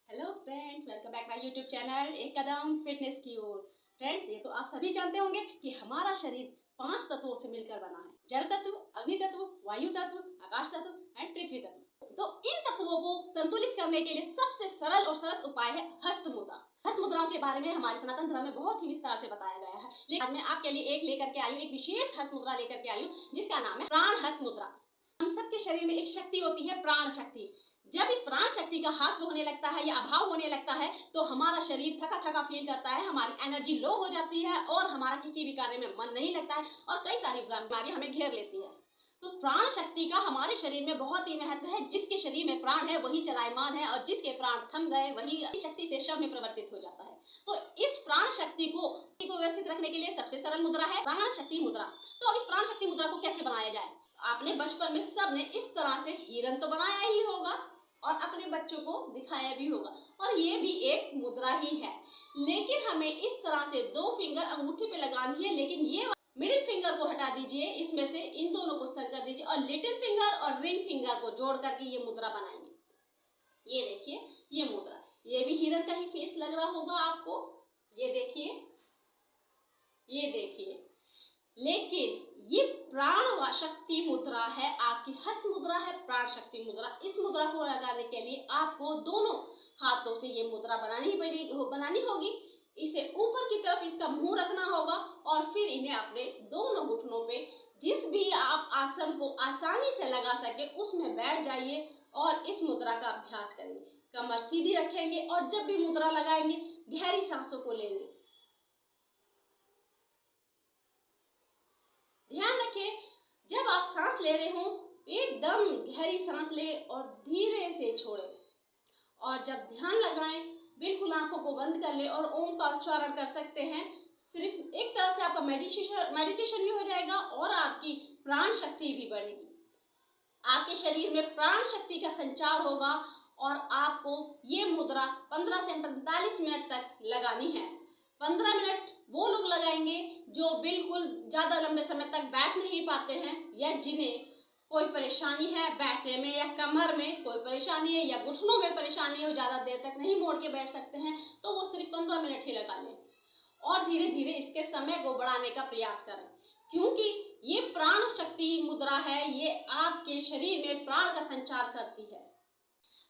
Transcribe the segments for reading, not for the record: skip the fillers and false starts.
Hello friends, welcome back my YouTube channel एक कदम fitness की ओर। Friends, ये तो आप सभी जानते होंगे कि हमारा शरीर 5 तत्वों से मिलकर बना है। जल तत्व, अग्नि तत्व, वायु तत्व, आकाश तत्व एंड पृथ्वी तत्व। तो इन तत्वों को संतुलित करने के लिए सबसे सरल और सरस उपाय है हस्त मुद्रा। हस्त मुद्राओं के बारे में हमारे सनातन धर्म में बहुत ही विस्तार से बताया गया है, लेकिन आज मैं आपके लिए एक लेकर के आई हूँ, एक विशेष हस्त मुद्रा लेकर के आई हूँ जिसका नाम है प्राण हस्त मुद्रा। हम सबके शरीर में एक शक्ति होती है, प्राण शक्ति। जब इस प्राण शक्ति का ह्रास होने लगता है या अभाव होने लगता है तो हमारा शरीर थका थका फील करता है, हमारी एनर्जी लो हो जाती है और हमारा किसी भी कार्य में मन नहीं लगता है और कई सारी बीमारियां हमें घेर लेती है। तो प्राण शक्ति का हमारे शरीर में बहुत ही महत्व है। जिसके शरीर में प्राण है वही चलायमान है और जिसके प्राण थम गए वही शक्ति से शव में परिवर्तित हो जाता है। तो इस प्राण शक्ति को व्यवस्थित रखने के लिए सबसे सरल मुद्रा है प्राण शक्ति मुद्रा। तो अब इस प्राण शक्ति मुद्रा को कैसे बनाया जाए? आपने बचपन में सबने इस तरह से हिरन तो बनाया ही होगा और अपने बच्चों को दिखाया भी होगा, और ये भी एक मुद्रा ही है, लेकिन हमें इस तरह से 2 फिंगर अंगूठे पे लगानी है। लेकिन ये मिडिल फिंगर को हटा दीजिए, इसमें से इन दोनों को सर कर दीजिए और लिटिल फिंगर और रिंग फिंगर को जोड़ करके ये मुद्रा बनाएंगे। ये देखिए ये मुद्रा, ये भी हिरन का ही फेस लग रहा होगा आपको। ये देखिए, ये देखिए, लेकिन ये प्राण शक्ति मुद्रा है, आपकी हस्त मुद्रा है प्राण शक्ति मुद्रा। इस मुद्रा को लगाने के लिए आपको दोनों हाथों से ये मुद्रा बनानी होगी। इसे ऊपर की तरफ इसका मुंह रखना होगा और फिर इन्हें अपने दोनों घुटनों पे जिस भी आप आसन को आसानी से लगा सके उसमें बैठ जाइए और इस मुद्रा का अभ्यास करेंगे। कमर सीधी रखेंगे और जब भी मुद्रा लगाएंगे गहरी सांसों को लेंगे। ध्यान रखिए, जब आप सांस ले रहे हो एकदम गहरी सांस ले और धीरे से छोड़े, और जब ध्यान लगाएं बिल्कुल आंखों को बंद कर ले और ओम का उच्चारण कर सकते हैं। सिर्फ एक तरह से आपका मेडिटेशन भी हो जाएगा और आपकी प्राण शक्ति भी बढ़ेगी। आपके शरीर में प्राण शक्ति का संचार होगा और आपको ये मुद्रा 15 से 45 मिनट तक लगानी है। 15 मिनट वो लोग लगाएंगे जो बिल्कुल ज्यादा लंबे समय तक बैठ नहीं पाते हैं या जिन्हें कोई परेशानी है बैठने में या कमर में कोई परेशानी है या घुटनों में परेशानी है, ज्यादा देर तक नहीं मोड़ के बैठ सकते हैं, तो वो सिर्फ 15 मिनट ही लगा लें और धीरे धीरे इसके समय को बढ़ाने का प्रयास करें, क्योंकि ये प्राण शक्ति मुद्रा है, ये आपके शरीर में प्राण का संचार करती है।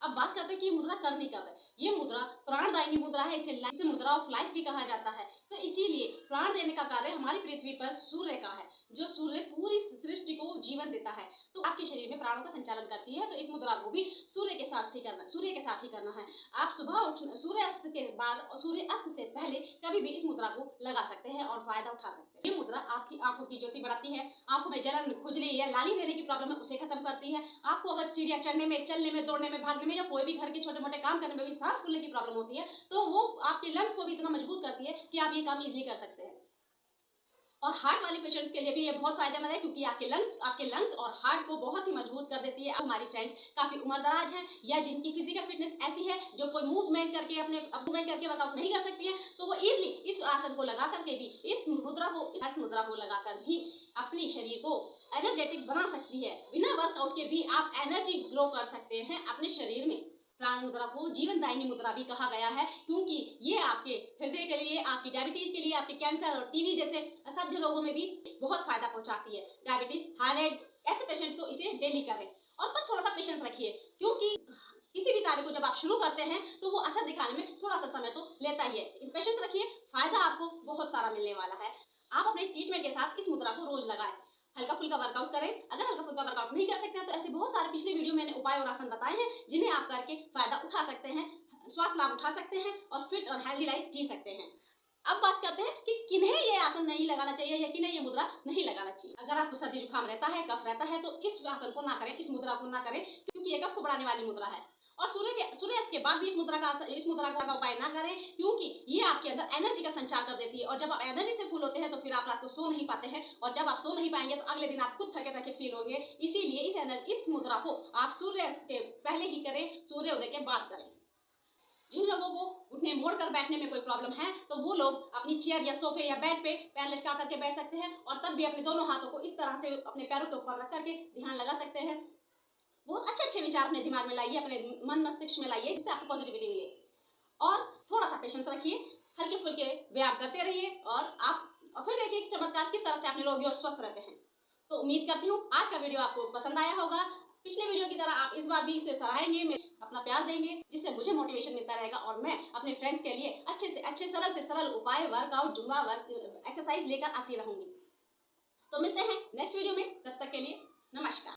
अब बात करते हैं कि ये मुद्रा करनी कब है। ये मुद्रा प्राणदायिनी मुद्रा है, इसे मुद्रा ऑफ लाइफ भी कहा जाता है। तो इसीलिए प्राण देने का कार्य हमारी पृथ्वी पर सूर्य का है, जो सूर्य पूरी सृष्टि को जीवन देता है। तो आपके शरीर में प्राणों का संचालन करती है, तो इस मुद्रा को भी सूर्य के साथ ही करना है। आप सुबह सूर्यास्त के बाद और सूर्यास्त से पहले कभी भी इस मुद्रा को लगा सकते हैं और फायदा उठा सकते हैं। ये मुद्रा आपकी आंखों की ज्योति बढ़ाती है, आंखों में जलन, खुजली या लाली रहने की प्रॉब्लम है उसे खत्म करती है। आपको अगर सीढ़ियां चढ़ने में, चलने में, दौड़ने में, भागने में या कोई भी घर के छोटे मोटे काम करने में भी सांस फूलने की प्रॉब्लम होती है, तो वो आपके लंग्स को भी इतना मजबूत करती है कि आप ये काम इजीली कर सकते हैं। और हार्ट वाले पेशेंट्स के लिए भी ये बहुत फायदेमंद है, क्योंकि आपके लंग्स और हार्ट को बहुत ही मजबूत कर देती है। हमारी फ्रेंड्स काफी उम्रदराज हैं या जिनकी फिजिकल फिटनेस ऐसी है जो कोई मूवमेंट करके वर्कआउट नहीं कर सकती है, तो वो इजीली इस आसन को लगा करके भी इस मुद्रा को लगाकर भी अपने शरीर को एनर्जेटिक बना सकती है। बिना वर्कआउट के भी आप एनर्जी ग्लो कर सकते हैं अपने शरीर में। प्राण मुद्रा को जीवनदायिनी मुद्रा भी कहा गया है, क्योंकि ये आपके हृदय के लिए, आपकी डायबिटीज के लिए, आपके कैंसर और टीबी जैसे असाध्य रोगों में भी बहुत फायदा पहुंचाती है। डायबिटीज, थायराइड ऐसे पेशेंट तो इसे डेली करें और पर थोड़ा सा पेशेंस रखिए, क्योंकि किसी भी कार्य को जब आप शुरू करते हैं तो वो असर दिखाने में थोड़ा सा समय तो लेता ही है। पेशेंस रखिए, फायदा आपको बहुत सारा मिलने वाला है। आप अपने ट्रीटमेंट के साथ इस मुद्रा को रोज लगाएं, हल्का फुल्का वर्कआउट करें। अगर हल्का फुल्का वर्कआउट नहीं कर सकते हैं तो ऐसे बहुत सारे पिछले वीडियो मैंने उपाय और आसन बताए हैं जिन्हें आप करके फायदा उठा सकते हैं, स्वास्थ्य लाभ उठा सकते हैं और फिट और हेल्दी लाइफ जी सकते हैं। अब बात करते हैं कि किन्हें ये आसन नहीं लगाना चाहिए या किन्हें ये मुद्रा नहीं लगाना चाहिए। अगर आपको सर्दी जुकाम रहता है, कफ रहता है, तो इस आसन को ना करें, इस मुद्रा को ना करें, क्योंकि ये कफ को बढ़ाने वाली मुद्रा है। और सूर्यास्त के बाद भी इस मुद्रा का उपाय ना करें, क्योंकि ये आपके अंदर एनर्जी का संचार कर देती है और जब आप एनर्जी से फुल होते हैं तो फिर आप रात को सो नहीं पाते हैं, और जब आप सो नहीं पाएंगे तो अगले दिन आप खुद थके थके फील होंगे। इसीलिए इस मुद्रा को आप सूर्यास्त के पहले ही करें, सूर्योदय के बाद करें। जिन लोगों को उठने मोड़ कर बैठने में कोई प्रॉब्लम है तो वो लोग अपनी चेयर या सोफे या बेड पे पैर लटका करके बैठ सकते हैं और तब भी अपने दोनों हाथों को इस तरह से अपने पैरों के ऊपर रख करके ध्यान लगा सकते हैं। बहुत अच्छे विचार अपने दिमाग में लाइए, अपने मन मस्तिष्क में लाइए, जिससे आपको पॉजिटिविटी मिले। और थोड़ा सा पेशेंस रखिए, हल्के फुल्के व्यायाम करते रहिए और फिर देखिए कि चमत्कार किस तरह से आप निरोगी और स्वस्थ रहते हैं। तो उम्मीद करती हूँ आज का वीडियो आपको पसंद आया होगा। पिछले वीडियो की तरह आप इस बार भी इसे सराहेंगे, अपना प्यार देंगे, जिससे मुझे मोटिवेशन मिलता रहेगा और मैं अपने फ्रेंड्स के लिए अच्छे से अच्छे सरल से सरल उपाय, वर्कआउट, जुम्बा एक्सरसाइज लेकर आती रहूंगी। तो मिलते हैं नेक्स्ट वीडियो में, तब तक के लिए नमस्कार।